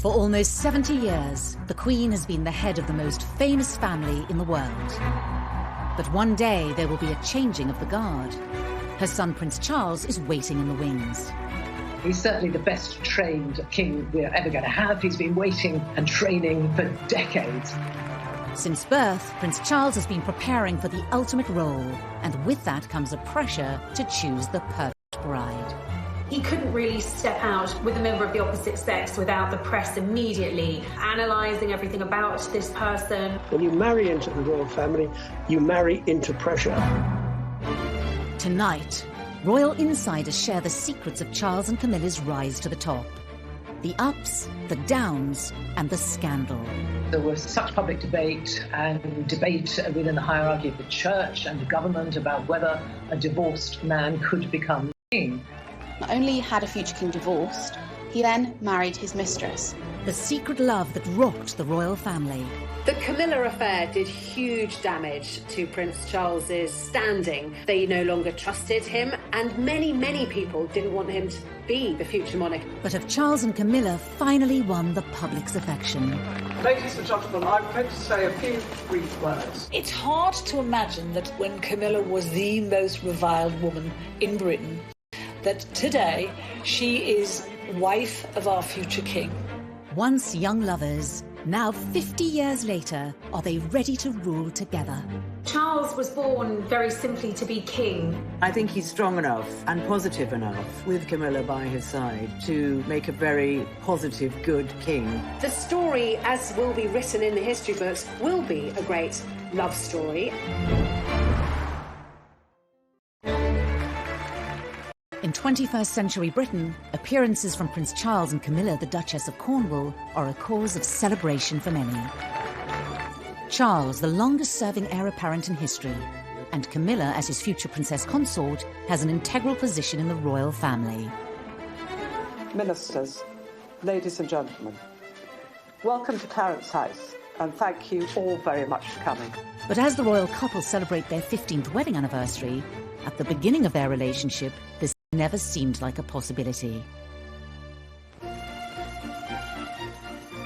For almost 70 years, the Queen has been the head of the most famous family in the world. But one day there will be a changing of the guard. Her son Prince Charles is waiting in the wings. He's certainly the best trained king we're ever going to have. He's been waiting and training for decades. Since birth, Prince Charles has been preparing for the ultimate role, and with that comes a pressure to choose the perfect bride. He couldn't really step out with a member of the opposite sex without the press immediately analysing everything about this person. When you marry into the royal family, you marry into pressure. Tonight, royal insiders share the secrets of Charles and Camilla's rise to the top. The ups, the downs, and the scandal. There was such public debate and debate within the hierarchy of the church and the government about whether a divorced man could become king. Not only had a future king divorced, he then married his mistress. The secret love that rocked the royal family. The Camilla affair did huge damage to Prince Charles's standing. They no longer trusted him, and many people didn't want him to be the future monarch. But have Charles and Camilla finally won the public's affection? Ladies and gentlemen, I'm going to say a few brief words. It's hard to imagine that when Camilla was the most reviled woman in Britain, that today she is wife of our future king. Once young lovers, now 50 years later, are they ready to rule together? Charles was born very simply to be king. I think he's strong enough and positive enough, with Camilla by his side, to make a very positive, good king. The story, as will be written in the history books, will be a great love story. In 21st century Britain, appearances from Prince Charles and Camilla, the Duchess of Cornwall, are a cause of celebration for many. Charles, the longest-serving heir apparent in history, and Camilla, as his future princess consort, has an integral position in the royal family. Ministers, ladies and gentlemen, welcome to Clarence House, and thank you all very much for coming. But as the royal couple celebrate their 15th wedding anniversary, at the beginning of their relationship, this never seemed like a possibility.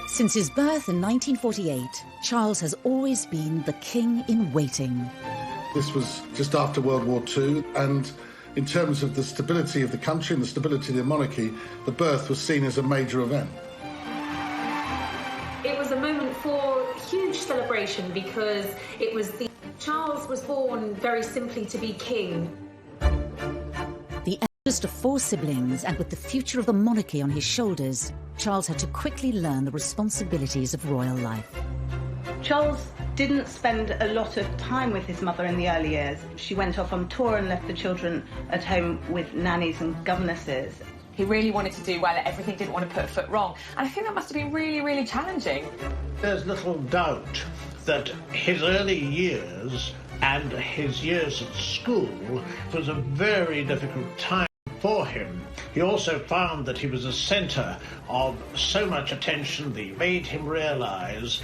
Since his birth in 1948, Charles has always been the king in waiting. This was just after World War II, and in terms of the stability of the country and the stability of the monarchy, the birth was seen as a major event. It was a moment for huge celebration because Charles was born very simply to be king. The eldest of 4 siblings, and with the future of the monarchy on his shoulders, Charles had to quickly learn the responsibilities of royal life. Charles didn't spend a lot of time with his mother in the early years. She went off on tour and left the children at home with nannies and governesses. He really wanted to do well at everything, didn't want to put a foot wrong. And I think that must have been really challenging. There's little doubt that his early years and his years at school was a very difficult time for him. He also found that he was a centre of so much attention that made him realise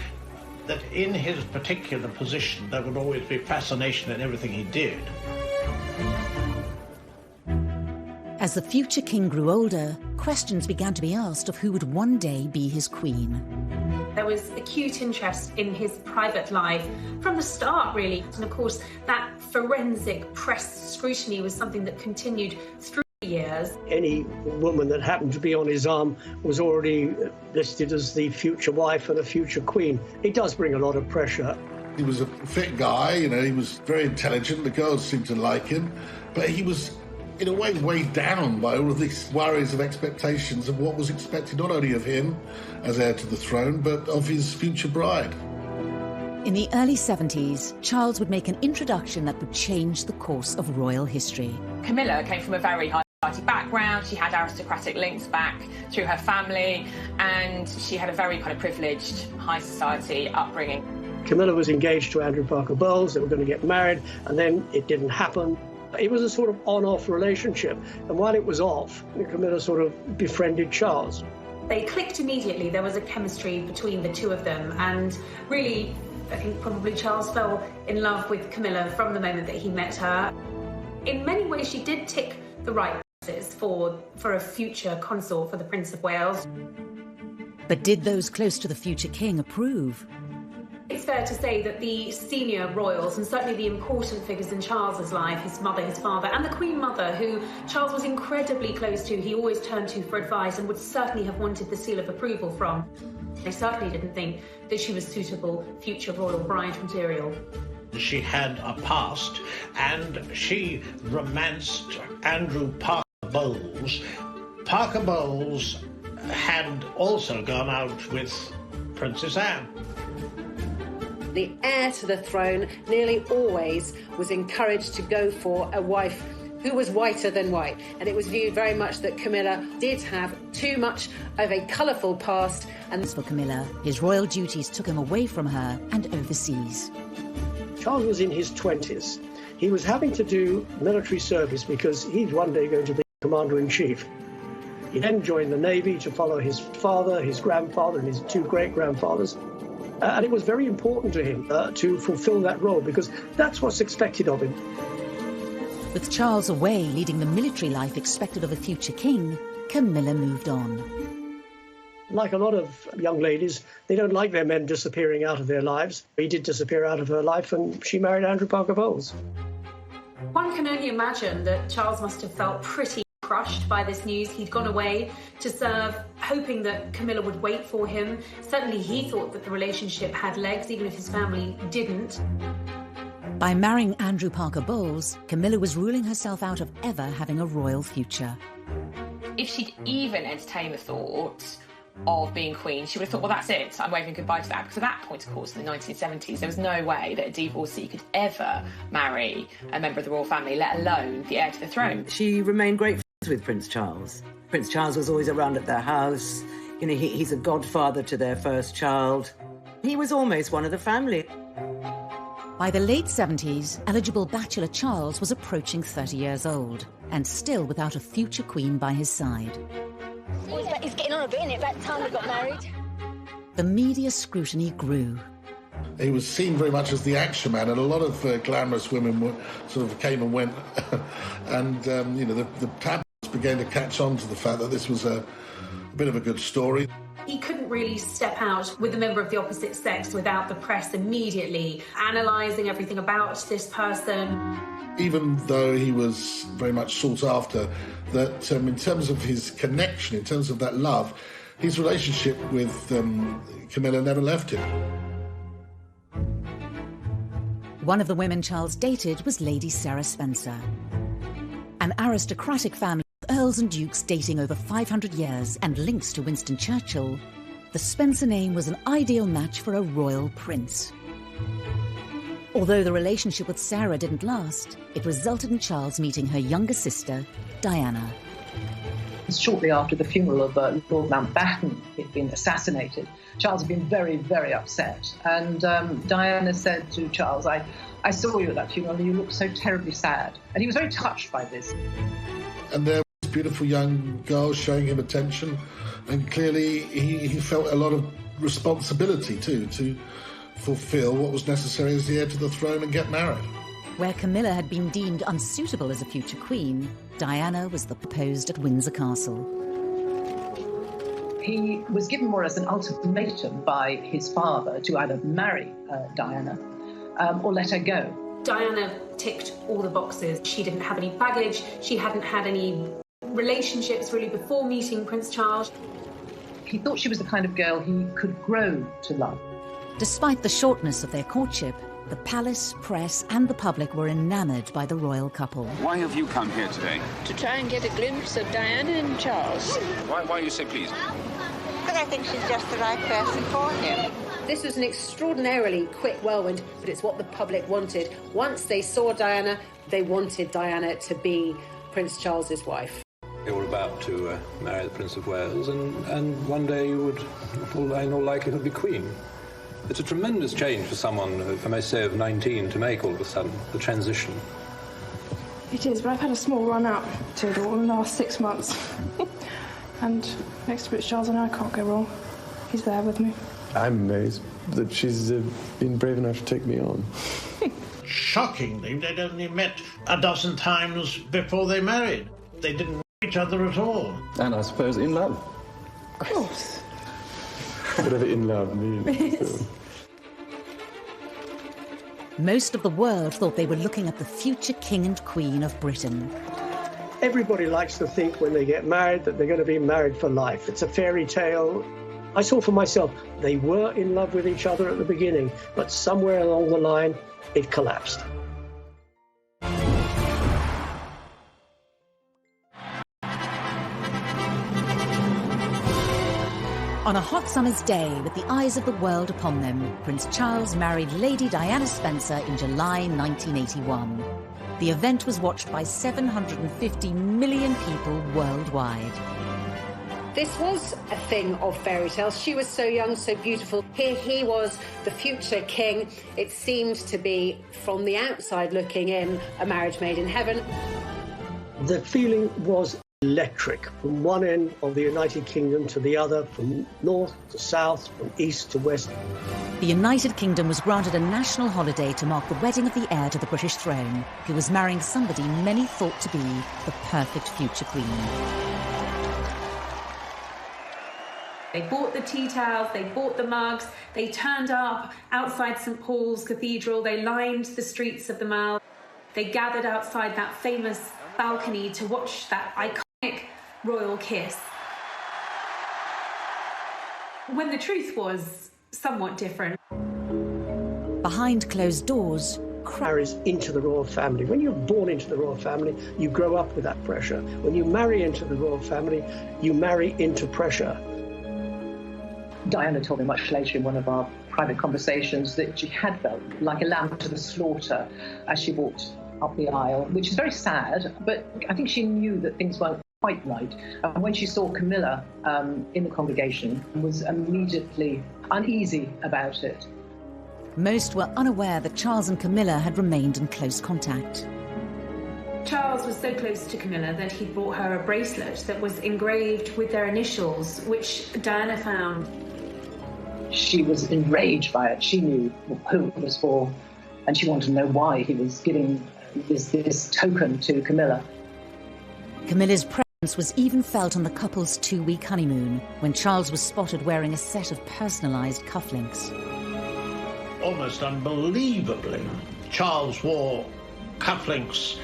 that in his particular position there would always be fascination in everything he did. As the future king grew older, questions began to be asked of who would one day be his queen. There was acute interest in his private life from the start, really. And of course, that forensic press scrutiny was something that continued through the years. Any woman that happened to be on his arm was already listed as the future wife and a future queen. It does bring a lot of pressure. He was a fit guy, he was very intelligent. The girls seemed to like him, but he was in a way weighed down by all of these worries and expectations of what was expected not only of him as heir to the throne, but of his future bride. In the early 70s, Charles would make an introduction that would change the course of royal history. Camilla came from a very high society background. She had aristocratic links back through her family, and she had a very kind of privileged high society upbringing. Camilla was engaged to Andrew Parker Bowles. They were going to get married, and then it didn't happen. It was a sort of on-off relationship, and while it was off, Camilla sort of befriended Charles. They clicked immediately. There was a chemistry between the two of them, and really, I think probably Charles fell in love with Camilla from the moment that he met her. In many ways, she did tick the right boxes for a future consort for the Prince of Wales. But did those close to the future king approve? It's fair to say that the senior royals, and certainly the important figures in Charles's life, his mother, his father, and the Queen Mother, who Charles was incredibly close to, he always turned to for advice and would certainly have wanted the seal of approval from. They certainly didn't think that she was suitable future royal bride material. She had a past, and she romanced Andrew Parker Bowles. Parker Bowles had also gone out with Princess Anne. The heir to the throne nearly always was encouraged to go for a wife who was whiter than white, and it was viewed very much that Camilla did have too much of a colourful past. And as for Camilla, his royal duties took him away from her and overseas. Charles was in his 20s. He was having to do military service because he's one day going to be commander-in-chief. He then joined the Navy to follow his father, his grandfather, and his two great-grandfathers. And it was very important to him to fulfill that role because that's what's expected of him. With Charles away leading the military life expected of a future king, Camilla moved on. Like a lot of young ladies, they don't like their men disappearing out of their lives. He did disappear out of her life and she married Andrew Parker Bowles. One can only imagine that Charles must have felt pretty crushed by this news. He'd gone away to serve, hoping that Camilla would wait for him. Certainly he thought that the relationship had legs, even if his family didn't. By marrying Andrew Parker Bowles, Camilla was ruling herself out of ever having a royal future. If she'd even entertained the thought of being queen, she would have thought, well, that's it, I'm waving goodbye to that. Because at that point, of course, in the 1970s, there was no way that a divorcee could ever marry a member of the royal family, let alone the heir to the throne. She remained great friends with Prince Charles. Prince Charles was always around at their house. You know, he's a godfather to their first child. He was almost one of the family. By the late 70s, eligible bachelor Charles was approaching 30 years old and still without a future queen by his side. It's getting on a bit, isn't it? About time we got married. The media scrutiny grew. He was seen very much as the action man, and a lot of glamorous women sort of came and went. And, you know, the tabloids began to catch on to the fact that this was a bit of a good story. He couldn't really step out with a member of the opposite sex without the press immediately analysing everything about this person. Even though he was very much sought after, that in terms of his connection, in terms of that love, his relationship with Camilla never left him. One of the women Charles dated was Lady Sarah Spencer. An aristocratic family with earls and dukes dating over 500 years and links to Winston Churchill, the Spencer name was an ideal match for a royal prince. Although the relationship with Sarah didn't last, it resulted in Charles meeting her younger sister, Diana. Shortly after the funeral of Lord Mountbatten had been assassinated, Charles had been very, very upset. And Diana said to Charles, I saw you at that funeral and you looked so terribly sad. And he was very touched by this. And there was beautiful young girls showing him attention. And clearly he felt a lot of responsibility, too, to fulfil what was necessary as the heir to the throne and get married. Where Camilla had been deemed unsuitable as a future queen, Diana was the proposed at Windsor Castle. He was given more as an ultimatum by his father to either marry Diana or let her go. Diana ticked all the boxes. She didn't have any baggage. She hadn't had any relationships really before meeting Prince Charles. He thought she was the kind of girl he could grow to love. Despite the shortness of their courtship, the palace, press and the public were enamoured by the royal couple. Why have you come here today? To try and get a glimpse of Diana and Charles. Why you say please? Because I think she's just the right person for him. This was an extraordinarily quick whirlwind, but it's what the public wanted. Once they saw Diana, they wanted Diana to be Prince Charles's wife. They were about to marry the Prince of Wales, and one day you would, in all likelihood, be Queen. It's a tremendous change for someone, if I may say, of 19 to make all of a sudden, the transition. It is, but I've had a small run out to it all in the last 6 months. And next to Prince Charles and I can't go wrong. He's there with me. I'm amazed that she's been brave enough to take me on. Shockingly, they'd only met a dozen times before they married. They didn't know each other at all. And I suppose in love. Of course. whatever in love means. So. Most of the world thought they were looking at the future King and Queen of Britain. Everybody likes to think when they get married that they're going to be married for life. It's a fairy tale. I saw for myself, they were in love with each other at the beginning, but somewhere along the line, it collapsed. On a hot summer's day, with the eyes of the world upon them, Prince Charles married Lady Diana Spencer in July 1981. The event was watched by 750 million people worldwide. This was a thing of fairy tales. She was so young, so beautiful. Here he was, the future king. It seemed to be, from the outside looking in, a marriage made in heaven. The feeling was electric, from one end of the United Kingdom to the other, from north to south, from east to west. The United Kingdom was granted a national holiday to mark the wedding of the heir to the British throne, who was marrying somebody many thought to be the perfect future queen. They bought the tea towels, they bought the mugs, they turned up outside St Paul's Cathedral, they lined the streets of the Mall, they gathered outside that famous balcony to watch that iconic royal kiss. When the truth was somewhat different. Behind closed doors, marries into the royal family. When you're born into the royal family, you grow up with that pressure. When you marry into the royal family, you marry into pressure. Diana told me much later in one of our private conversations that she had felt like a lamb to the slaughter as she walked up the aisle, which is very sad, but I think she knew that things weren't quite right. And when she saw Camilla in the congregation, was immediately uneasy about it. Most were unaware that Charles and Camilla had remained in close contact. Charles was so close to Camilla that he bought her a bracelet that was engraved with their initials, which Diana found. She was enraged by it. She knew who it was for, and she wanted to know why he was giving this token to Camilla. Camilla's presence was even felt on the couple's 2-week honeymoon, when Charles was spotted wearing a set of personalised cufflinks. Almost unbelievably, Charles wore cufflinks,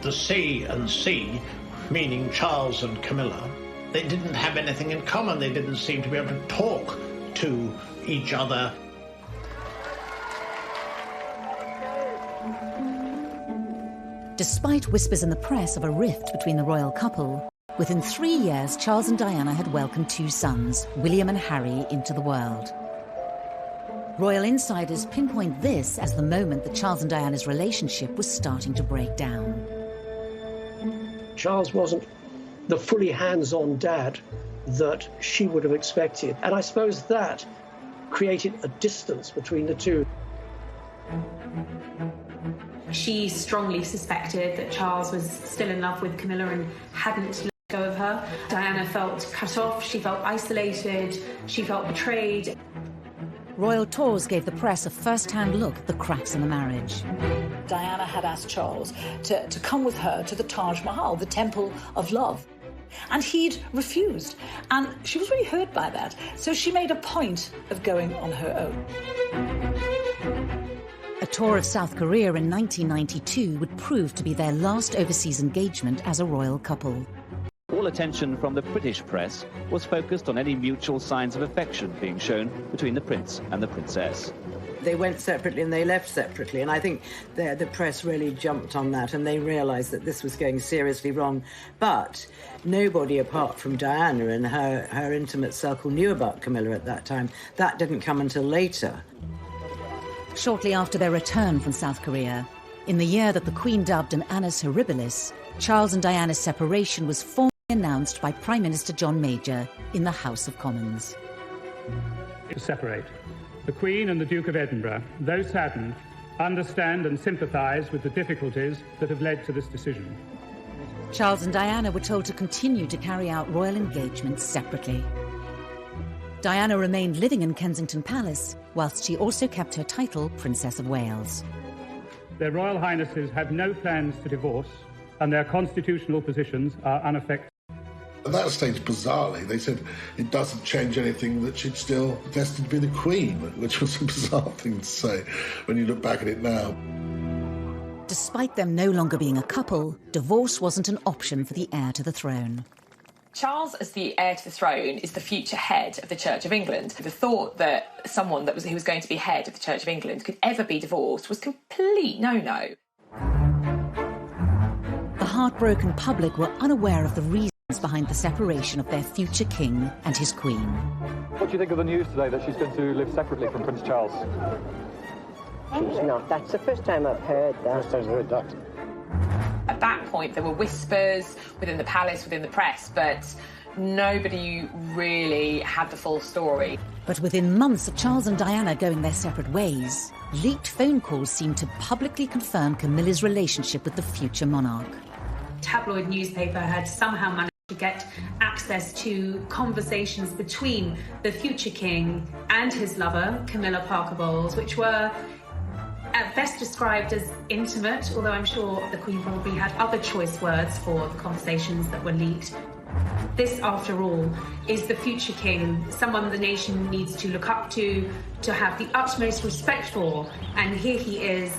the C and C, meaning Charles and Camilla. They didn't have anything in common. They didn't seem to be able to talk to each other. Despite whispers in the press of a rift between the royal couple, within 3 years Charles and Diana had welcomed 2 sons, William and Harry, into the world. Royal insiders pinpoint this as the moment that Charles and Diana's relationship was starting to break down. Charles wasn't the fully hands-on dad that she would have expected, and I suppose that created a distance between the two. She strongly suspected that Charles was still in love with Camilla and hadn't let go of her. Diana felt cut off, she felt isolated, she felt betrayed. Royal tours gave the press a first-hand look at the cracks in the marriage. Diana had asked Charles to come with her to the Taj Mahal, the Temple of Love. And he'd refused. And she was really hurt by that. So she made a point of going on her own. A tour of South Korea in 1992 would prove to be their last overseas engagement as a royal couple. All attention from the British press was focused on any mutual signs of affection being shown between the prince and the princess. They went separately and they left separately, and I think the press really jumped on that and they realised that this was going seriously wrong. But nobody apart from Diana and her intimate circle knew about Camilla at that time. That didn't come until later. Shortly after their return from South Korea, in the year that the Queen dubbed an annus horribilis, Charles and Diana's separation was formally announced by Prime Minister John Major in the House of Commons. To separate. The Queen and the Duke of Edinburgh, though saddened, understand and sympathise with the difficulties that have led to this decision. Charles and Diana were told to continue to carry out royal engagements separately. Diana remained living in Kensington Palace, whilst she also kept her title Princess of Wales. Their Royal Highnesses have no plans to divorce, and their constitutional positions are unaffected. At that stage, bizarrely, they said it doesn't change anything that she's still destined to be the Queen, which was a bizarre thing to say when you look back at it now. Despite them no longer being a couple, divorce wasn't an option for the heir to the throne. Charles, as the heir to the throne, is the future head of the Church of England. The thought that someone who was going to be head of the Church of England could ever be divorced was complete no-no. The heartbroken public were unaware of the reasons behind the separation of their future king and his queen. What do you think of the news today that she's going to live separately from Prince Charles? She's not. That's the first time I've heard that. First time I've heard that. At that point, there were whispers within the palace, within the press, but nobody really had the full story. But within months of Charles and Diana going their separate ways, leaked phone calls seemed to publicly confirm Camilla's relationship with the future monarch. Tabloid newspaper had somehow managed to get access to conversations between the future king and his lover, Camilla Parker Bowles, which were at best described as intimate, although I'm sure the Queen probably had other choice words for the conversations that were leaked. This, after all, is the future king, someone the nation needs to look up to have the utmost respect for, and here he is,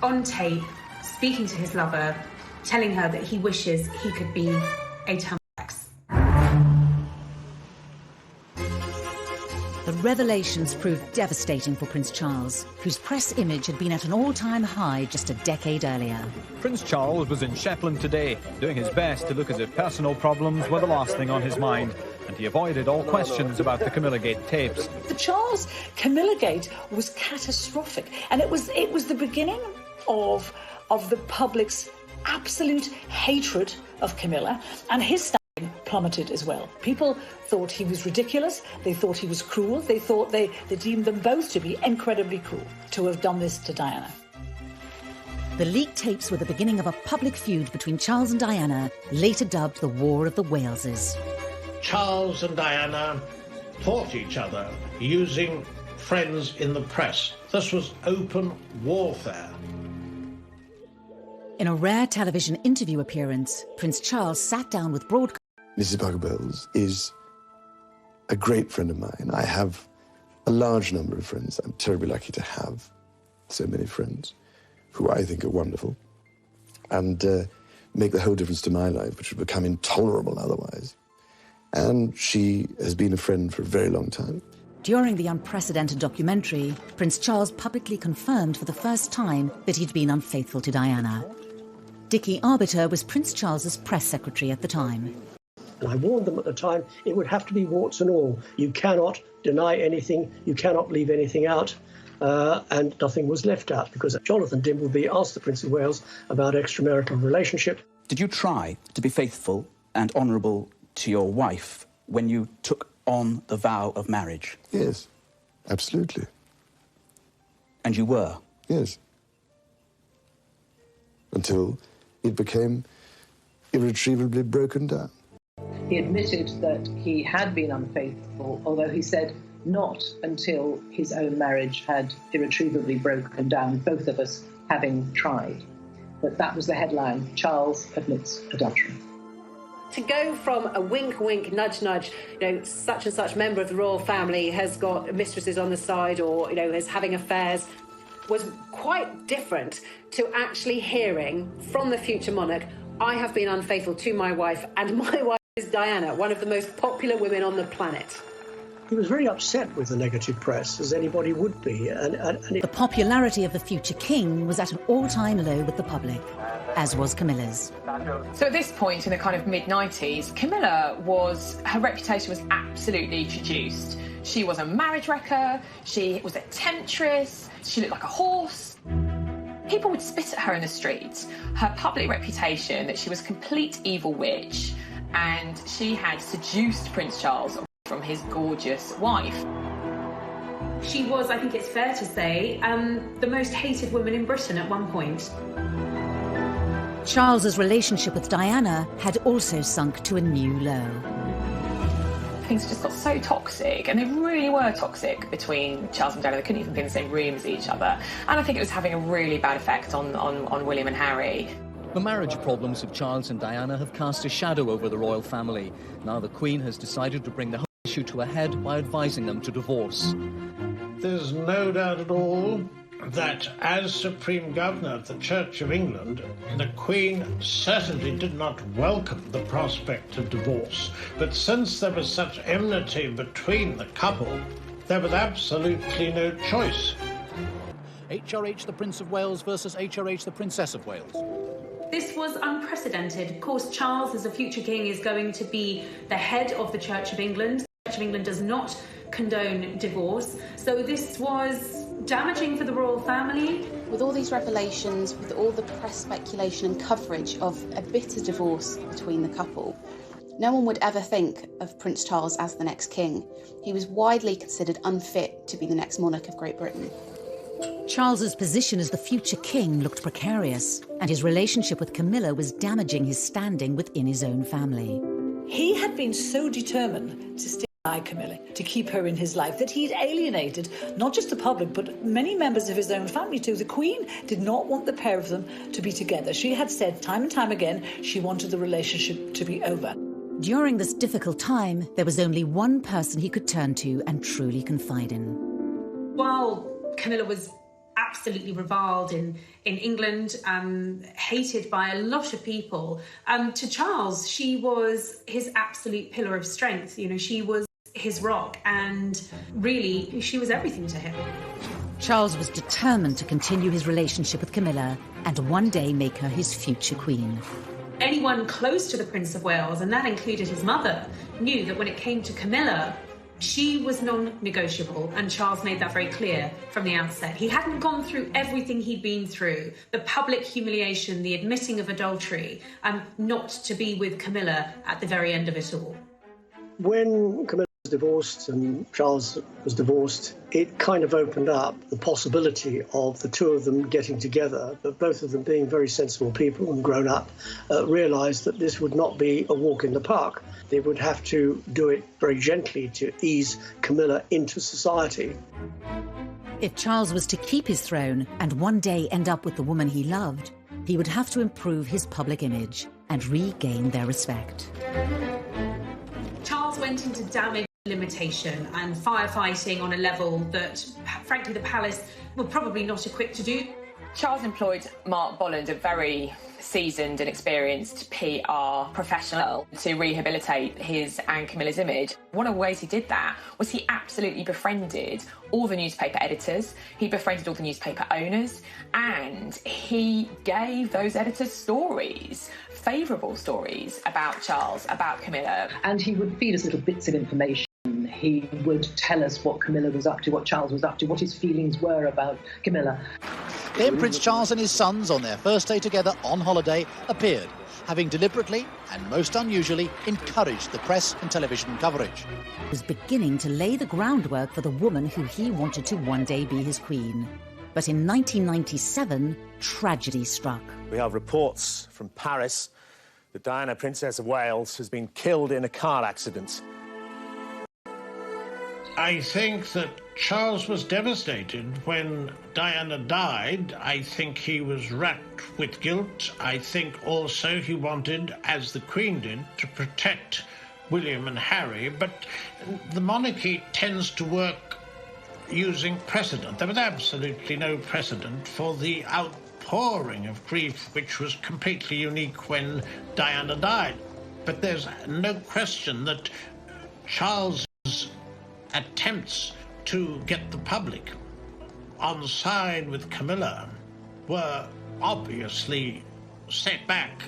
on tape, speaking to his lover, telling her that he wishes he could be a Tampax. The revelations proved devastating for Prince Charles, whose press image had been at an all-time high just a decade earlier. Prince Charles was in Shetland today, doing his best to look as if personal problems were the last thing on his mind, and he avoided all questions about the Camilla Gate tapes. The Charles-Camilla Gate was catastrophic, and it was the beginning of the public's absolute hatred of Camilla, and his standing plummeted as well. People thought he was ridiculous, they thought he was cruel, they deemed them both to be incredibly cruel to have done this to Diana. The leaked tapes were the beginning of a public feud between Charles and Diana, later dubbed the War of the Waleses. Charles and Diana fought each other using friends in the press. This was open warfare. In a rare television interview appearance, Prince Charles sat down with broadcast. Mrs. Parker Bowles is a great friend of mine. I have a large number of friends. I'm terribly lucky to have so many friends who I think are wonderful and make the whole difference to my life, which would become intolerable otherwise. And she has been a friend for a very long time. During the unprecedented documentary, Prince Charles publicly confirmed for the first time that he'd been unfaithful to Diana. Dickie Arbiter was Prince Charles's press secretary at the time. And I warned them at the time, it would have to be warts and all. You cannot deny anything, you cannot leave anything out, and nothing was left out, because Jonathan Dimbleby asked the Prince of Wales about extramarital relationship. Did you try to be faithful and honourable to your wife when you took on the vow of marriage? Yes, absolutely. And you were? Yes. Until it became irretrievably broken down. He admitted that he had been unfaithful, although he said not until his own marriage had irretrievably broken down, both of us having tried. But that was the headline: Charles admits adultery. To go from a wink, wink, nudge, nudge, such and such member of the royal family has got mistresses on the side or, is having affairs, was quite different to actually hearing from the future monarch, I have been unfaithful to my wife, and my wife is Diana, one of the most popular women on the planet. He was very upset with the negative press, as anybody would be. The popularity of the future king was at an all-time low with the public, as was Camilla's. So at this point, in the kind of mid-90s, her reputation was absolutely traduced. She was a marriage wrecker, she was a temptress, she looked like a horse. People would spit at her in the street. Her public reputation that she was a complete evil witch, and she had seduced Prince Charles from his gorgeous wife. She was, I think it's fair to say, the most hated woman in Britain at one point. Charles's relationship with Diana had also sunk to a new low. Things just got so toxic, and they really were toxic between Charles and Diana. They couldn't even be in the same room as each other. And I think it was having a really bad effect on William and Harry. The marriage problems of Charles and Diana have cast a shadow over the royal family. Now the Queen has decided to bring the whole issue to a head by advising them to divorce. There's no doubt at all that as Supreme Governor of the Church of England, the Queen certainly did not welcome the prospect of divorce. But since there was such enmity between the couple, there was absolutely no choice. HRH the Prince of Wales versus HRH the Princess of Wales. This was unprecedented. Of course, Charles, as a future king, is going to be the head of the Church of England. The Church of England does not condone divorce, so this was damaging for the royal family. With all these revelations, with all the press speculation and coverage of a bitter divorce between the couple, no one would ever think of Prince Charles as the next king. He was widely considered unfit to be the next monarch of Great Britain. Charles's position as the future king looked precarious, and his relationship with Camilla was damaging his standing within his own family. He had been so determined to stay by Camilla, to keep her in his life, that he'd alienated not just the public, but many members of his own family too. The Queen did not want the pair of them to be together. She had said time and time again she wanted the relationship to be over. During this difficult time, there was only one person he could turn to and truly confide in. While Camilla was absolutely reviled in England, hated by a lot of people, to Charles, she was his absolute pillar of strength. You know, she was his rock, and really, she was everything to him. Charles was determined to continue his relationship with Camilla and one day make her his future queen. Anyone close to the Prince of Wales, and that included his mother, knew that when it came to Camilla, she was non-negotiable, and Charles made that very clear from the outset. He hadn't gone through everything he'd been through, the public humiliation, the admitting of adultery, not to be with Camilla at the very end of it all. When Camilla was divorced and Charles was divorced, it kind of opened up the possibility of the two of them getting together, but both of them being very sensible people and grown up, realised that this would not be a walk in the park. They would have to do it very gently to ease Camilla into society. If Charles was to keep his throne and one day end up with the woman he loved, he would have to improve his public image and regain their respect. Charles went into damage limitation and firefighting on a level that, frankly, the palace were probably not equipped to do. Charles employed Mark Bolland, a very seasoned and experienced PR professional, to rehabilitate his and Camilla's image. One of the ways he did that was he absolutely befriended all the newspaper editors, he befriended all the newspaper owners, and he gave those editors stories, favourable stories about Charles, about Camilla. And he would feed us little bits of information. He would tell us what Camilla was up to, what Charles was up to, what his feelings were about Camilla. Then Prince Charles and his sons, on their first day together on holiday, appeared, having deliberately and most unusually encouraged the press and television coverage. He was beginning to lay the groundwork for the woman who he wanted to one day be his queen. But in 1997, tragedy struck. We have reports from Paris that Diana, Princess of Wales, has been killed in a car accident. I think that Charles was devastated when Diana died. I think he was racked with guilt. I think also he wanted, as the Queen did, to protect William and Harry. But the monarchy tends to work using precedent. There was absolutely no precedent for the outpouring of grief, which was completely unique when Diana died. But there's no question that Charles' attempts to get the public on side with Camilla were obviously set back.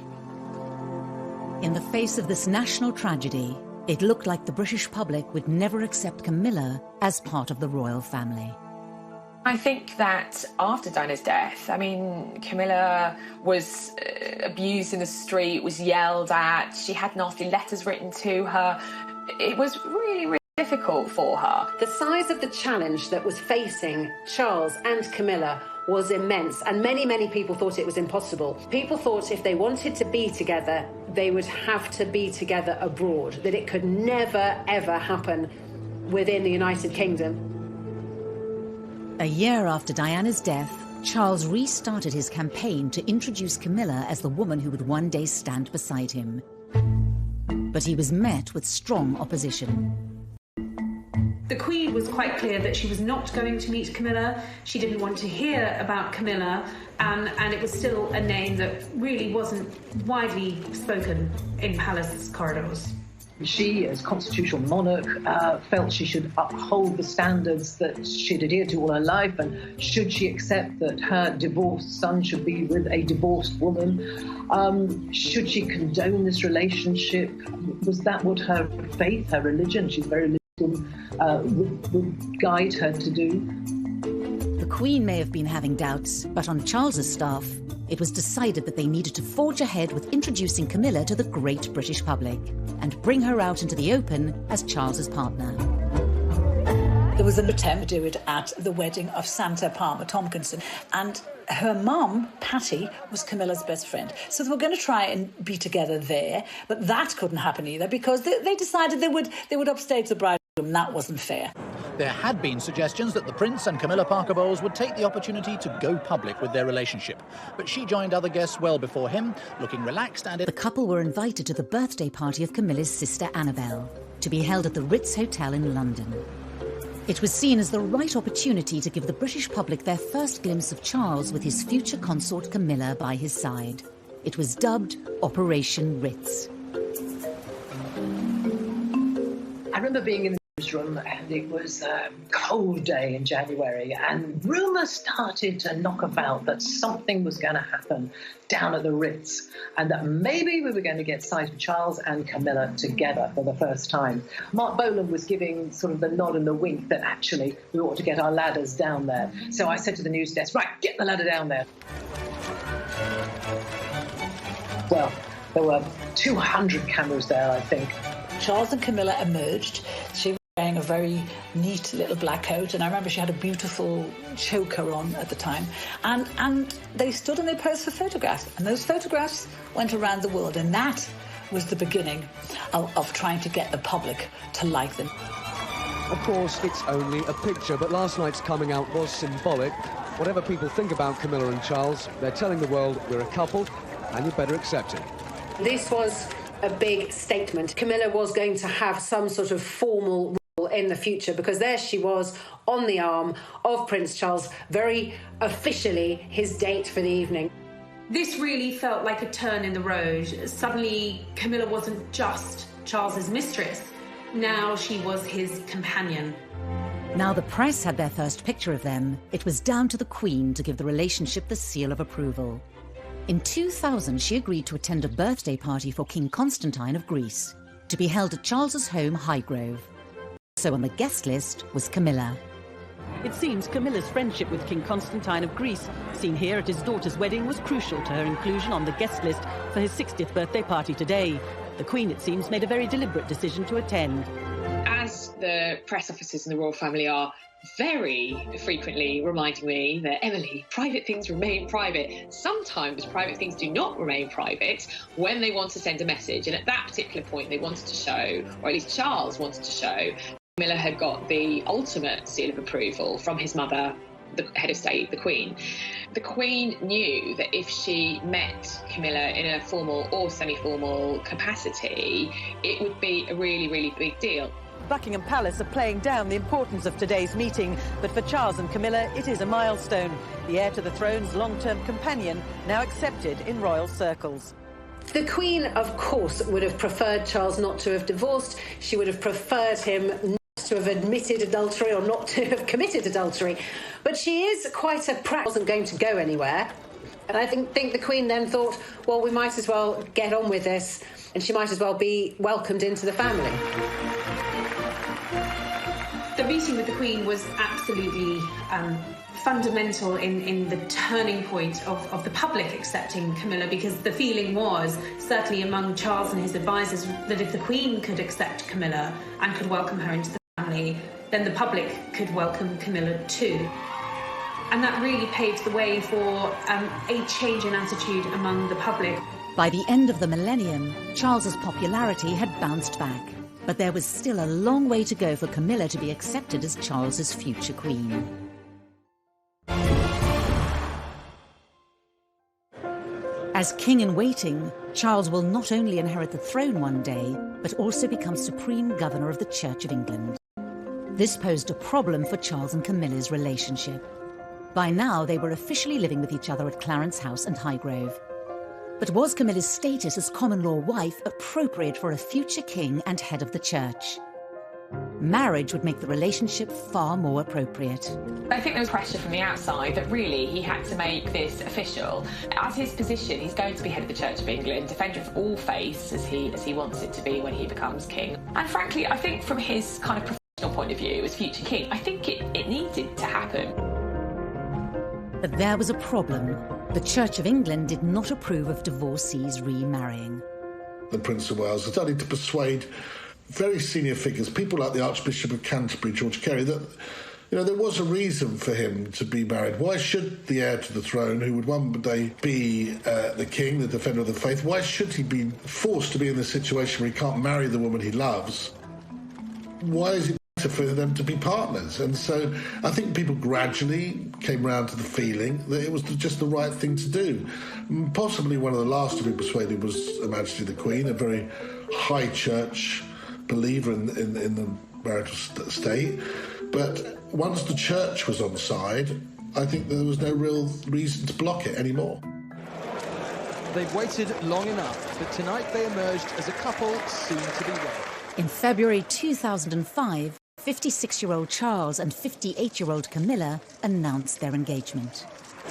In the face of this national tragedy, it looked like the British public would never accept Camilla as part of the royal family. I think that after Diana's death, I mean, Camilla was abused in the street, was yelled at, she had nasty letters written to her. It was really difficult for her. The size of the challenge that was facing Charles and Camilla was immense, and many people thought it was impossible. People thought if they wanted to be together, they would have to be together abroad, that it could never, ever happen within the United Kingdom. A year after Diana's death, Charles restarted his campaign to introduce Camilla as the woman who would one day stand beside him. But he was met with strong opposition. The Queen was quite clear that she was not going to meet Camilla. She didn't want to hear about Camilla, and it was still a name that really wasn't widely spoken in palace corridors. She, as constitutional monarch, felt she should uphold the standards that she'd adhered to all her life, and should she accept that her divorced son should be with a divorced woman? Should she condone this relationship? Was that what her faith, her religion, she's very religious, would guide her to do? The Queen may have been having doubts, but on Charles's staff, it was decided that they needed to forge ahead with introducing Camilla to the great British public and bring her out into the open as Charles's partner. There was an attempt to do it at the wedding of Santa Palmer Tompkinson, and her mum, Patty, was Camilla's best friend. So they were going to try and be together there, but that couldn't happen either because they decided they would upstage the bride, and that wasn't fair. There had been suggestions that the Prince and Camilla Parker Bowles would take the opportunity to go public with their relationship. But she joined other guests well before him, looking relaxed and... The couple were invited to the birthday party of Camilla's sister Annabelle, to be held at the Ritz Hotel in London. It was seen as the right opportunity to give the British public their first glimpse of Charles with his future consort Camilla by his side. It was dubbed Operation Ritz. I remember being in the newsroom, and it was a cold day in January, and rumours started to knock about that something was going to happen down at the Ritz, and that maybe we were going to get sight of Charles and Camilla together for the first time. Mark Bolan was giving sort of the nod and the wink that actually we ought to get our ladders down there. So I said to the news desk, right, get the ladder down there. Well, there were 200 cameras there, I think. Charles and Camilla emerged. She was wearing a very neat little black coat, and I remember she had a beautiful choker on at the time. And they stood and they posed for photographs, and those photographs went around the world, and that was the beginning of trying to get the public to like them. Of course, it's only a picture, but last night's coming out was symbolic. Whatever people think about Camilla and Charles, they're telling the world we're a couple, and you better accept it. This was a big statement. Camilla was going to have some sort of formal role in the future, because there she was on the arm of Prince Charles, very officially his date for the evening. This really felt like a turn in the road. Suddenly, Camilla wasn't just Charles's mistress. Now she was his companion. Now the press had their first picture of them. It was down to the Queen to give the relationship the seal of approval. In 2000, she agreed to attend a birthday party for King Constantine of Greece, to be held at Charles's home, Highgrove. So on the guest list was Camilla. It seems Camilla's friendship with King Constantine of Greece, seen here at his daughter's wedding, was crucial to her inclusion on the guest list for his 60th birthday party today. The Queen, it seems, made a very deliberate decision to attend. As the press officers in the royal family are very frequently reminding me that, Emily, private things remain private. Sometimes private things do not remain private when they want to send a message. And at that particular point, they wanted to show, or at least Charles wanted to show, Camilla had got the ultimate seal of approval from his mother, the head of state, the Queen. The Queen knew that if she met Camilla in a formal or semi-formal capacity, it would be a really, really big deal. Buckingham Palace are playing down the importance of today's meeting, but for Charles and Camilla, it is a milestone. The heir to the throne's long-term companion, now accepted in royal circles. The Queen, of course, would have preferred Charles not to have divorced. She would have preferred him not to have admitted adultery or not to have committed adultery. But she is quite a prat, wasn't going to go anywhere. And I think the Queen then thought, well, we might as well get on with this, and she might as well be welcomed into the family. The meeting with the Queen was absolutely fundamental in the turning point of the public accepting Camilla, because the feeling was, certainly among Charles and his advisors, that if the Queen could accept Camilla and could welcome her into the family, then the public could welcome Camilla too. And that really paved the way for a change in attitude among the public. By the end of the millennium, Charles's popularity had bounced back. But there was still a long way to go for Camilla to be accepted as Charles's future queen. As king-in-waiting, Charles will not only inherit the throne one day, but also become supreme governor of the Church of England. This posed a problem for Charles and Camilla's relationship. By now, they were officially living with each other at Clarence House and Highgrove. But was Camilla's status as common-law wife appropriate for a future king and head of the church? Marriage would make the relationship far more appropriate. I think there was pressure from the outside that really he had to make this official. As his position, he's going to be head of the Church of England, defender of all faiths as he wants it to be when he becomes king. And frankly, I think from his kind of professional point of view as future king, I think it needed to happen. But there was a problem. The Church of England did not approve of divorcees remarrying. The Prince of Wales was starting to persuade very senior figures, people like the Archbishop of Canterbury, George Carey, that there was a reason for him to be married. Why should the heir to the throne, who would one day be the king, the defender of the faith, why should he be forced to be in the situation where he can't marry the woman he loves? Why is it better for them to be partners? And so I think people gradually came round to the feeling that it was just the right thing to do. Possibly one of the last to be persuaded was Her Majesty the Queen, a very high church believer in the marital state. But once the church was on side, I think there was no real reason to block it anymore. They've waited long enough, but tonight they emerged as a couple soon to be wed. In February 2005, 56-year-old Charles and 58-year-old Camilla announced their engagement.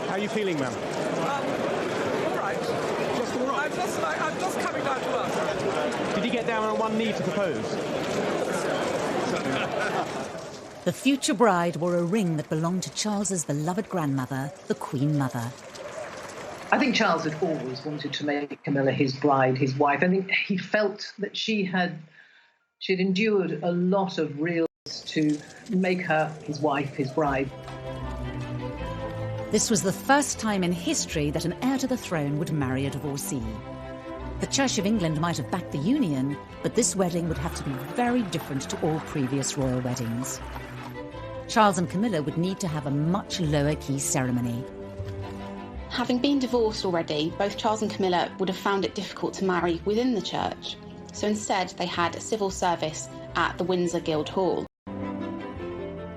How are you feeling, ma'am? All right. Just all right? I'm just coming down to earth. Did you get down on one knee to propose? The future bride wore a ring that belonged to Charles's beloved grandmother, the Queen Mother. I think Charles had always wanted to make Camilla his bride, his wife. I think he felt that she'd endured a lot of real to make her his wife, his bride. This was the first time in history that an heir to the throne would marry a divorcee. The Church of England might have backed the union, but this wedding would have to be very different to all previous royal weddings. Charles and Camilla would need to have a much lower-key ceremony. Having been divorced already, both Charles and Camilla would have found it difficult to marry within the church. So instead, they had a civil service at the Windsor Guildhall.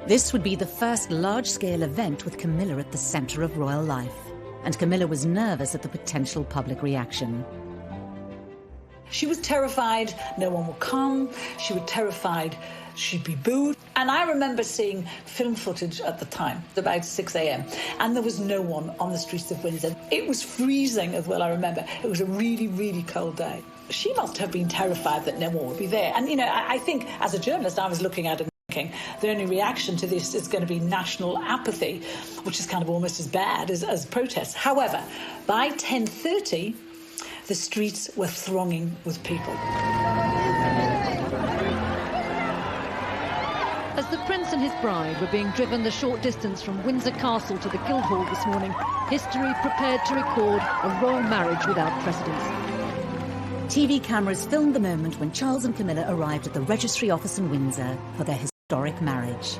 This would be the first large-scale event with Camilla at the centre of royal life, and Camilla was nervous at the potential public reaction. She was terrified no one would come. She was terrified she'd be booed. And I remember seeing film footage at the time, about 6 a.m, and there was no one on the streets of Windsor. It was freezing as well, I remember. It was a really, really cold day. She must have been terrified that no one would be there. And, I think as a journalist, I was looking at it thinking the only reaction to this is going to be national apathy, which is kind of almost as bad as protests. However, by 10:30, the streets were thronging with people. As the Prince and his bride were being driven the short distance from Windsor Castle to the Guildhall this morning, history prepared to record a royal marriage without precedent. TV cameras filmed the moment when Charles and Camilla arrived at the registry office in Windsor for their historic marriage.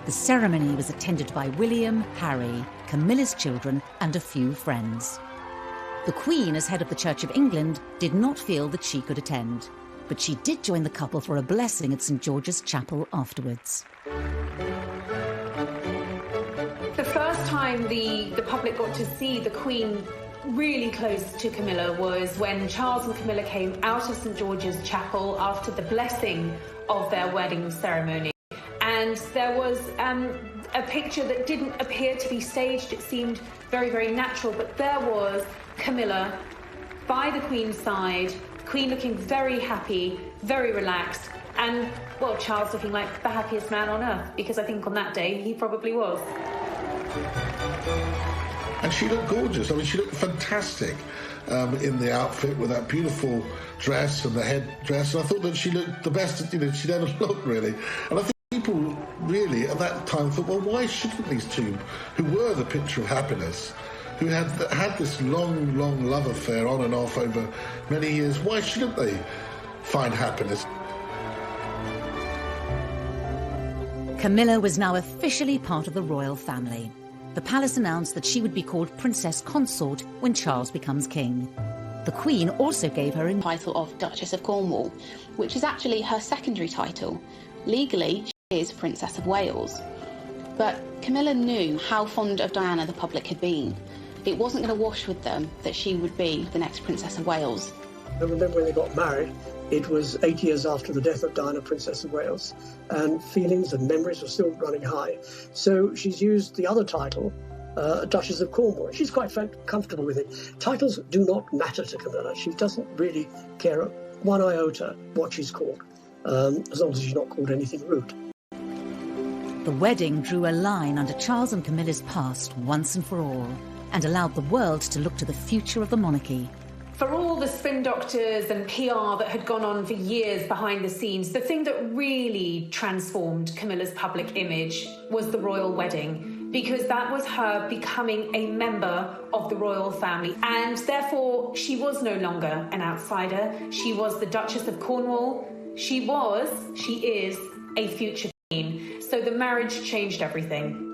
The ceremony was attended by William, Harry, Camilla's children, and a few friends. The Queen, as head of the Church of England, did not feel that she could attend, but she did join the couple for a blessing at St George's Chapel afterwards. The first time the public got to see the Queen really close to Camilla was when Charles and Camilla came out of St George's Chapel after the blessing of their wedding ceremony. And there was a picture that didn't appear to be staged. It seemed very, very natural, but there was Camilla by the Queen's side, the Queen looking very happy, very relaxed, and, well, Charles looking like the happiest man on earth, because I think on that day he probably was. And she looked gorgeous. I mean, she looked fantastic in the outfit with that beautiful dress and the headdress. And I thought that she looked the best she'd ever looked, really. And I think people really at that time thought, well, why shouldn't these two, who were the picture of happiness, who had this long, long love affair on and off over many years, why shouldn't they find happiness? Camilla was now officially part of the royal family. the palace announced that she would be called Princess Consort when Charles becomes king. The Queen also gave her a title of Duchess of Cornwall, which is actually her secondary title. Legally, she is Princess of Wales. But Camilla knew how fond of Diana the public had been. It wasn't going to wash with them that she would be the next Princess of Wales. I remember when they got married, it was 8 years after the death of Diana, Princess of Wales, and feelings and memories were still running high. So she's used the other title, Duchess of Cornwall. She's quite comfortable with it. Titles do not matter to Camilla. She doesn't really care one iota what she's called, as long as she's not called anything rude. The wedding drew a line under Charles and Camilla's past once and for all, and allowed the world to look to the future of the monarchy. For all the spin doctors and PR that had gone on for years behind the scenes, the thing that really transformed Camilla's public image was the royal wedding, because that was her becoming a member of the royal family. And therefore, she was no longer an outsider. She was the Duchess of Cornwall. She is a future queen. So the marriage changed everything.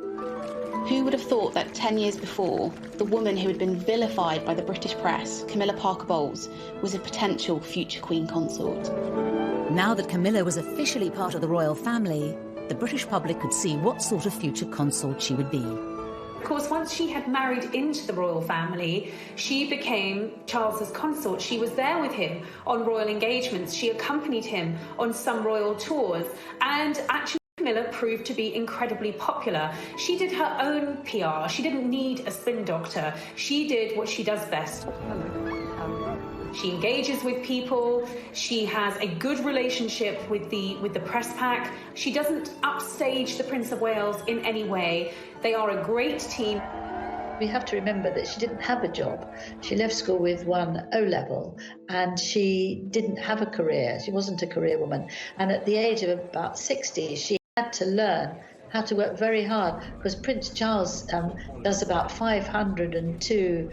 Who would have thought that 10 years before, the woman who had been vilified by the British press, Camilla Parker Bowles, was a potential future Queen Consort? Now that Camilla was officially part of the royal family, the British public could see what sort of future consort she would be. Of course, once she had married into the royal family, she became Charles's consort. She was there with him on royal engagements. She accompanied him on some royal tours, and actually Camilla proved to be incredibly popular. She did her own PR. She didn't need a spin doctor. She did what she does best. She engages with people. She has a good relationship with the press pack. She doesn't upstage the Prince of Wales in any way. They are a great team. We have to remember that she didn't have a job. She left school with one O-level and she didn't have a career. She wasn't a career woman. And at the age of about 60, she had to learn how to work very hard, because Prince Charles does about 502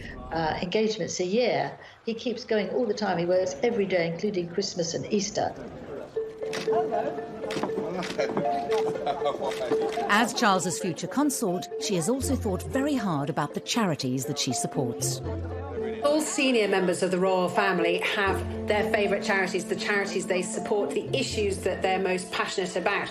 engagements a year. He keeps going all the time. He works every day, including Christmas and Easter. As Charles's future consort, she has also thought very hard about the charities that she supports. All senior members of the royal family have their favourite charities, the charities they support, the issues that they're most passionate about.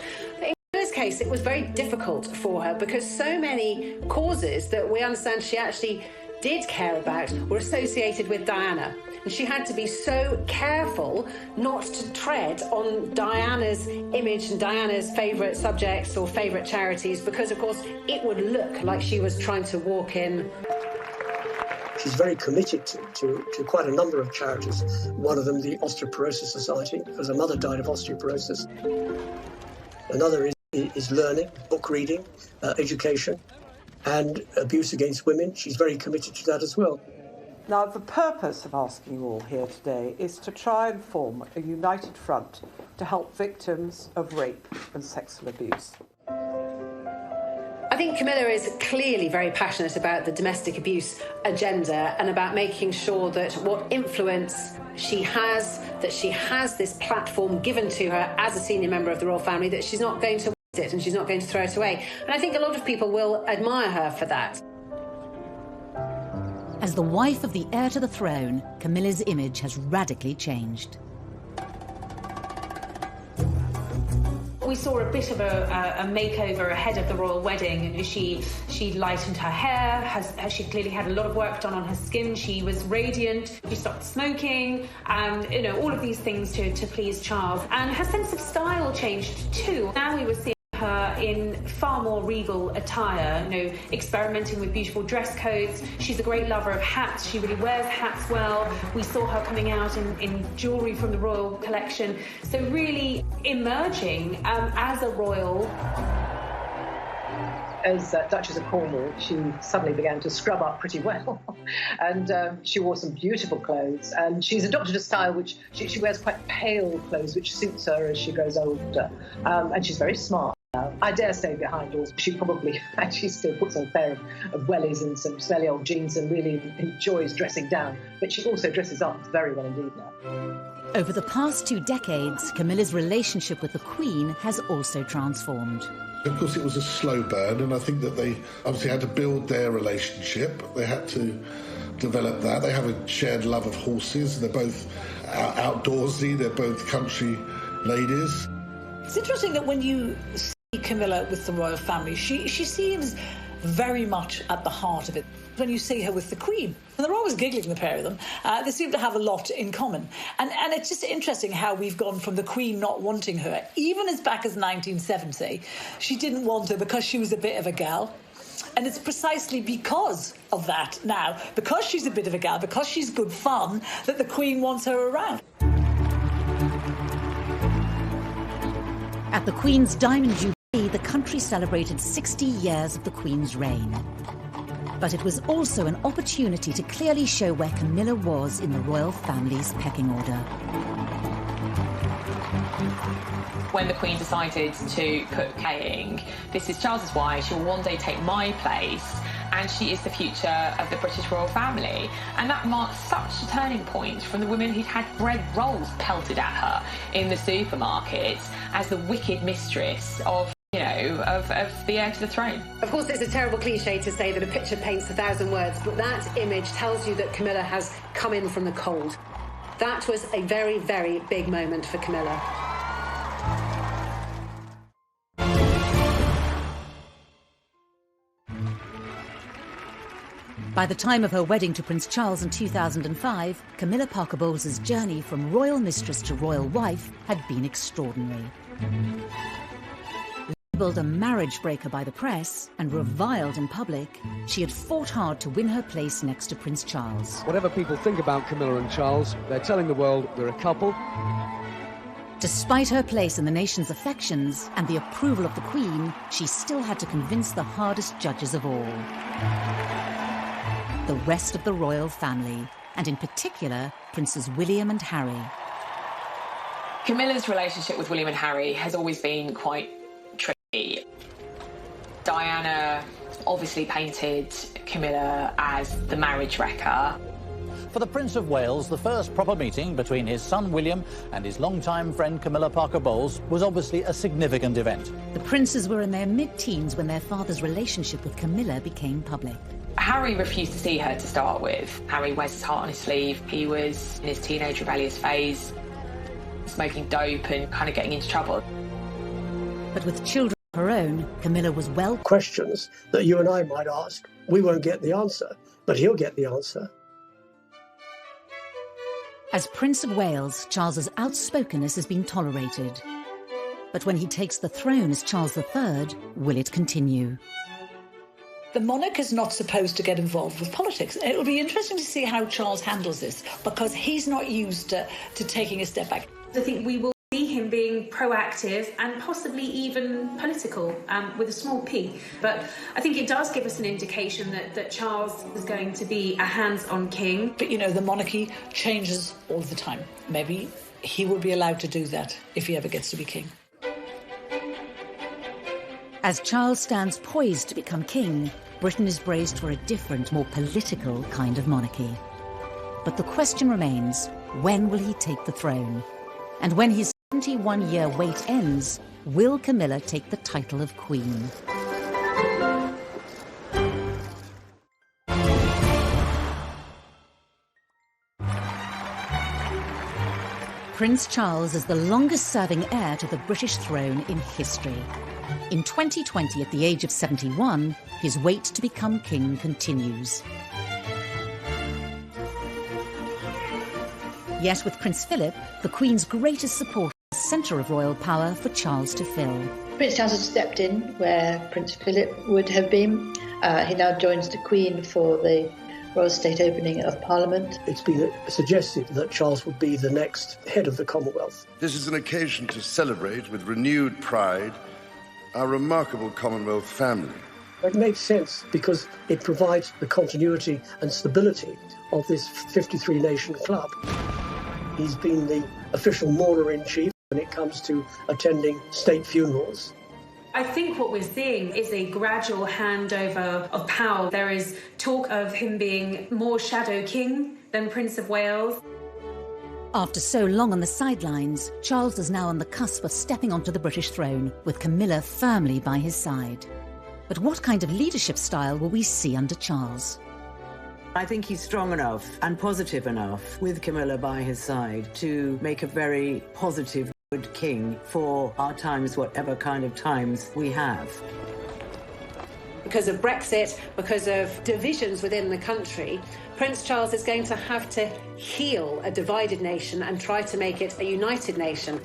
In this case, it was very difficult for her because so many causes that we understand she actually did care about were associated with Diana. And she had to be so careful not to tread on Diana's image and Diana's favourite subjects or favourite charities, because, of course, it would look like she was trying to walk in. She's very committed to quite a number of charities. One of them, the Osteoporosis Society, because her mother died of osteoporosis. Another is learning, book reading, education, and abuse against women. She's very committed to that as well. Now, the purpose of asking you all here today is to try and form a united front to help victims of rape and sexual abuse. I think Camilla is clearly very passionate about the domestic abuse agenda and about making sure that what influence she has, that she has this platform given to her as a senior member of the royal family, that she's not going to waste it and she's not going to throw it away. And I think a lot of people will admire her for that. As the wife of the heir to the throne, Camilla's image has radically changed. We saw a bit of a makeover ahead of the royal wedding. She lightened her hair, she clearly had a lot of work done on her skin. She was radiant, she stopped smoking, and all of these things to please Charles. And her sense of style changed too. Now we were seeing her in far more regal attire, experimenting with beautiful dress codes. She's a great lover of hats. She really wears hats well. We saw her coming out in jewellery from the royal collection. So really emerging as a royal. As Duchess of Cornwall, she suddenly began to scrub up pretty well. And she wore some beautiful clothes. And she's adopted a style which she wears quite pale clothes, which suits her as she grows older. And she's very smart. I dare say behind doors, she probably actually still puts on a pair of wellies and some smelly old jeans and really enjoys dressing down. But she also dresses up very well indeed now. Over the past 2 decades, Camilla's relationship with the Queen has also transformed. Of course, it was a slow burn, and I think that they obviously had to build their relationship. They had to develop that. They have a shared love of horses. They're both outdoorsy. They're both country ladies. It's interesting that when you see Camilla with the royal family, she seems very much at the heart of it. When you see her with the Queen, and they're always giggling, the pair of them, they seem to have a lot in common. And it's just interesting how we've gone from the Queen not wanting her, even as back as 1970, she didn't want her because she was a bit of a gal. And it's precisely because of that now, because she's a bit of a gal, because she's good fun, that the Queen wants her around. At the Queen's Diamond Jubilee, the country celebrated 60 years of the Queen's reign. But it was also an opportunity to clearly show where Camilla was in the royal family's pecking order. When the Queen decided to put King, this is Charles's wife, she will one day take my place, and she is the future of the British royal family. And that marks such a turning point from the woman who'd had bread rolls pelted at her in the supermarket as the wicked mistress of of the heir to the throne. Of course, it's a terrible cliche to say that a picture paints 1,000 words, but that image tells you that Camilla has come in from the cold. That was a very, very big moment for Camilla. By the time of her wedding to Prince Charles in 2005, Camilla Parker Bowles' journey from royal mistress to royal wife had been extraordinary. Labelled a marriage breaker by the press and reviled in public, she had fought hard to win her place next to Prince Charles. Whatever people think about Camilla and Charles, they're telling the world we're a couple. Despite her place in the nation's affections and the approval of the Queen, she still had to convince the hardest judges of all: the rest of the royal family, and in particular, Princes William and Harry. Camilla's relationship with William and Harry has always been quite tricky. Diana obviously painted Camilla as the marriage wrecker. For the Prince of Wales, the first proper meeting between his son William and his longtime friend Camilla Parker Bowles was obviously a significant event. The princes were in their mid-teens when their father's relationship with Camilla became public. Harry refused to see her to start with. Harry wears his heart on his sleeve. He was in his teenage rebellious phase, smoking dope and kind of getting into trouble. But with children of her own, Camilla was well... Questions that you and I might ask, we won't get the answer, but he'll get the answer. As Prince of Wales, Charles's outspokenness has been tolerated. But when he takes the throne as Charles III, will it continue? The monarch is not supposed to get involved with politics. It will be interesting to see how Charles handles this, because he's not used to taking a step back. I think we will see him being proactive and possibly even political, with a small p. But I think it does give us an indication that Charles is going to be a hands-on king. But, the monarchy changes all the time. Maybe he will be allowed to do that if he ever gets to be king. As Charles stands poised to become king, Britain is braced for a different, more political kind of monarchy. But the question remains, when will he take the throne? And when his 71-year wait ends, will Camilla take the title of Queen? Prince Charles is the longest-serving heir to the British throne in history. In 2020, at the age of 71, his wait to become king continues. Yet with Prince Philip, the Queen's greatest supporter, the centre of royal power for Charles to fill. Prince Charles has stepped in where Prince Philip would have been. He now joins the Queen for the Royal State opening of Parliament. It's been suggested that Charles would be the next head of the Commonwealth. This is an occasion to celebrate with renewed pride our remarkable Commonwealth family. It makes sense because it provides the continuity and stability of this 53-nation club. He's been the official mourner-in-chief when it comes to attending state funerals. I think what we're seeing is a gradual handover of power. There is talk of him being more shadow king than Prince of Wales. After so long on the sidelines, Charles is now on the cusp of stepping onto the British throne, with Camilla firmly by his side. But what kind of leadership style will we see under Charles? I think he's strong enough and positive enough, with Camilla by his side, to make a very positive, good king for our times, whatever kind of times we have. Because of Brexit, because of divisions within the country, Prince Charles is going to have to heal a divided nation and try to make it a united nation.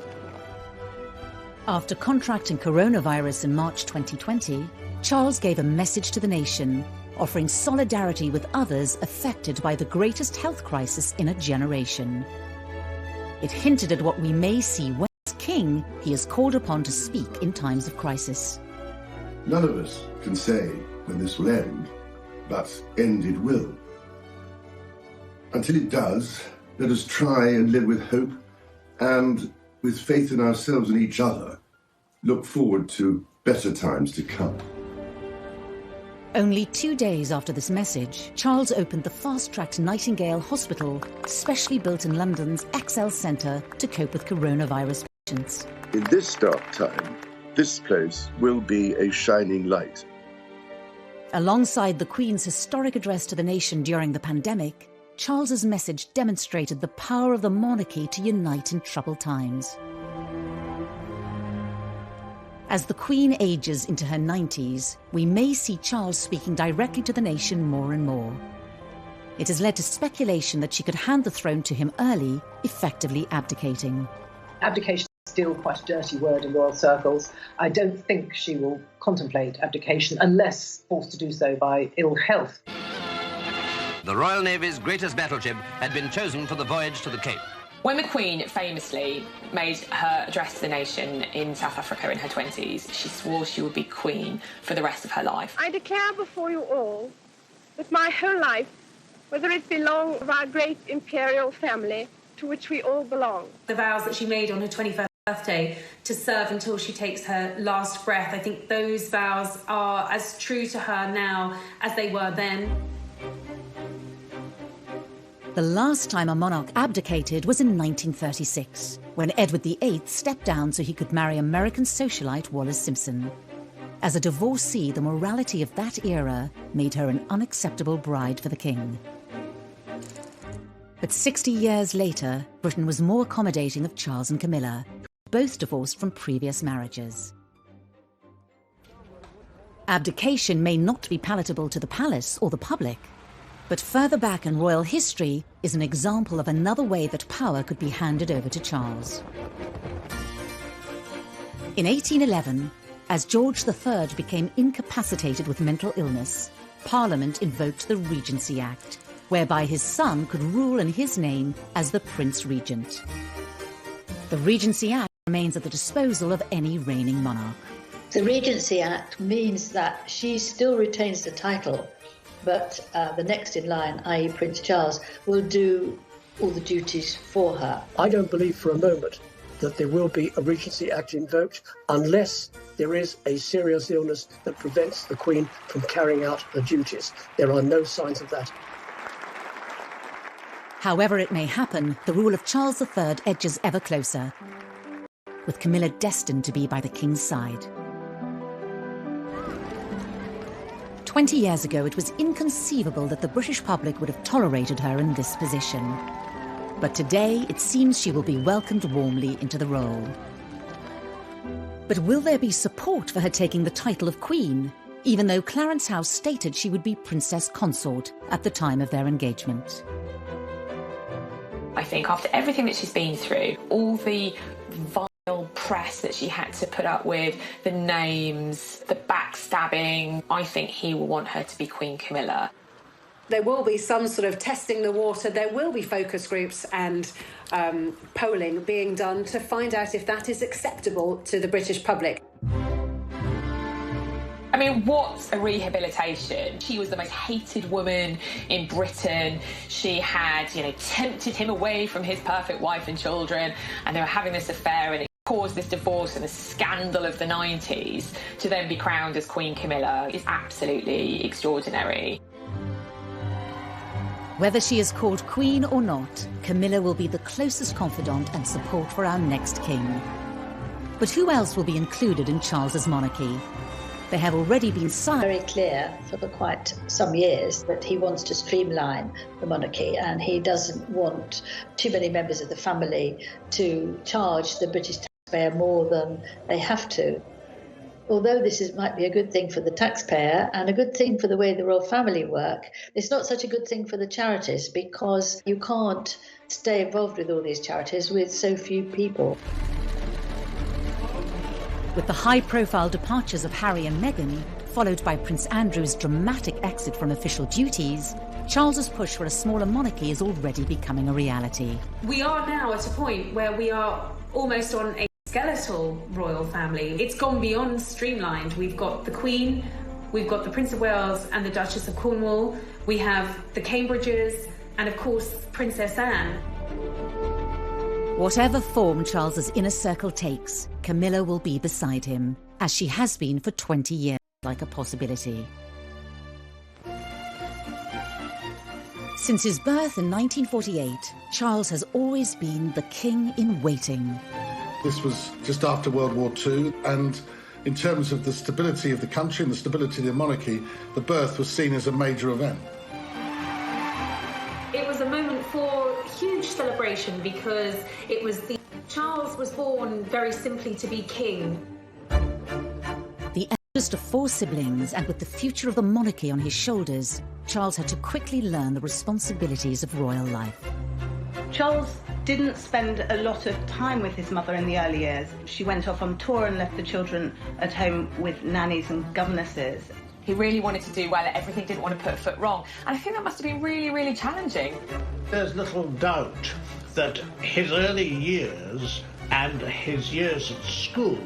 After contracting coronavirus in March 2020, Charles gave a message to the nation, offering solidarity with others affected by the greatest health crisis in a generation. It hinted at what we may see when, as king, he is called upon to speak in times of crisis. None of us can say when this will end, but end it will. Until it does, let us try and live with hope and, with faith in ourselves and each other, look forward to better times to come. Only 2 days after this message, Charles opened the fast-tracked Nightingale Hospital, specially built in London's XL Centre to cope with coronavirus patients. In this dark time, this place will be a shining light. Alongside the Queen's historic address to the nation during the pandemic, Charles's message demonstrated the power of the monarchy to unite in troubled times. As the Queen ages into her 90s, we may see Charles speaking directly to the nation more and more. It has led to speculation that she could hand the throne to him early, effectively abdicating. Abdication is still quite a dirty word in royal circles. I don't think she will contemplate abdication unless forced to do so by ill health. The Royal Navy's greatest battleship had been chosen for the voyage to the Cape. When the Queen famously made her address to the nation in South Africa in her 20s, she swore she would be Queen for the rest of her life. I declare before you all that my whole life, whether it belong of our great imperial family to which we all belong. The vows that she made on her 21st birthday to serve until she takes her last breath, I think those vows are as true to her now as they were then. The last time a monarch abdicated was in 1936, when Edward VIII stepped down so he could marry American socialite Wallis Simpson. As a divorcee, the morality of that era made her an unacceptable bride for the king. But 60 years later, Britain was more accommodating of Charles and Camilla, both divorced from previous marriages. Abdication may not be palatable to the palace or the public, but further back in royal history is an example of another way that power could be handed over to Charles. In 1811, as George III became incapacitated with mental illness, Parliament invoked the Regency Act, whereby his son could rule in his name as the Prince Regent. The Regency Act remains at the disposal of any reigning monarch. The Regency Act means that she still retains the title, but the next in line, i.e. Prince Charles, will do all the duties for her. I don't believe for a moment that there will be a Regency Act invoked unless there is a serious illness that prevents the Queen from carrying out her duties. There are no signs of that. However it may happen, the rule of Charles III edges ever closer, with Camilla destined to be by the king's side. 20 years ago, it was inconceivable that the British public would have tolerated her in this position. But today, it seems she will be welcomed warmly into the role. But will there be support for her taking the title of Queen, even though Clarence House stated she would be Princess Consort at the time of their engagement? I think after everything that she's been through, all the vile press that she had to put up with, the names, the backstabbing, I think he will want her to be Queen Camilla. There will be some sort of testing the water. There will be focus groups and polling being done to find out if that is acceptable to the British public. I mean, what's a rehabilitation? She was the most hated woman in Britain. She had, tempted him away from his perfect wife and children, and they were having this affair, and it caused this divorce and the scandal of the 90s. To then be crowned as Queen Camilla is absolutely extraordinary. Whether she is called Queen or not, Camilla will be the closest confidant and support for our next king. But who else will be included in Charles's monarchy? They have already been signed. Very clear for quite some years that he wants to streamline the monarchy, and he doesn't want too many members of the family to charge the British taxpayer more than they have to. Although might be a good thing for the taxpayer and a good thing for the way the royal family work, it's not such a good thing for the charities, because you can't stay involved with all these charities with so few people. With the high-profile departures of Harry and Meghan, followed by Prince Andrew's dramatic exit from official duties, Charles's push for a smaller monarchy is already becoming a reality. We are now at a point where we are almost on a skeletal royal family. It's gone beyond streamlined. We've got the Queen, we've got the Prince of Wales and the Duchess of Cornwall, we have the Cambridges, and of course, Princess Anne. Whatever form Charles's inner circle takes, Camilla will be beside him, as she has been for 20 years, like a possibility. Since his birth in 1948, Charles has always been the king in waiting. This was just after World War II, and in terms of the stability of the country and the stability of the monarchy, the birth was seen as a major event. It was a moment for huge celebration because Charles was born very simply to be king. The eldest of 4 siblings, and with the future of the monarchy on his shoulders, Charles had to quickly learn the responsibilities of royal life. Charles didn't spend a lot of time with his mother in the early years. She went off on tour and left the children at home with nannies and governesses. He really wanted to do well at everything, didn't want to put a foot wrong. And I think that must have been really, really challenging. There's little doubt that his early years and his years at school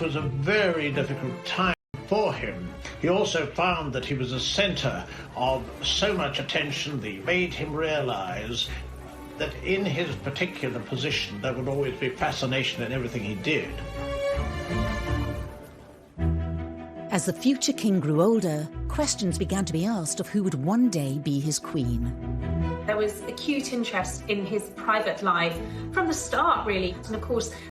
was a very difficult time for him. He also found that he was a centre of so much attention that made him realise that in his particular position there would always be fascination in everything he did. As the future king grew older, questions began to be asked of who would one day be his queen. There was acute interest in his private life from the start, really. And of course,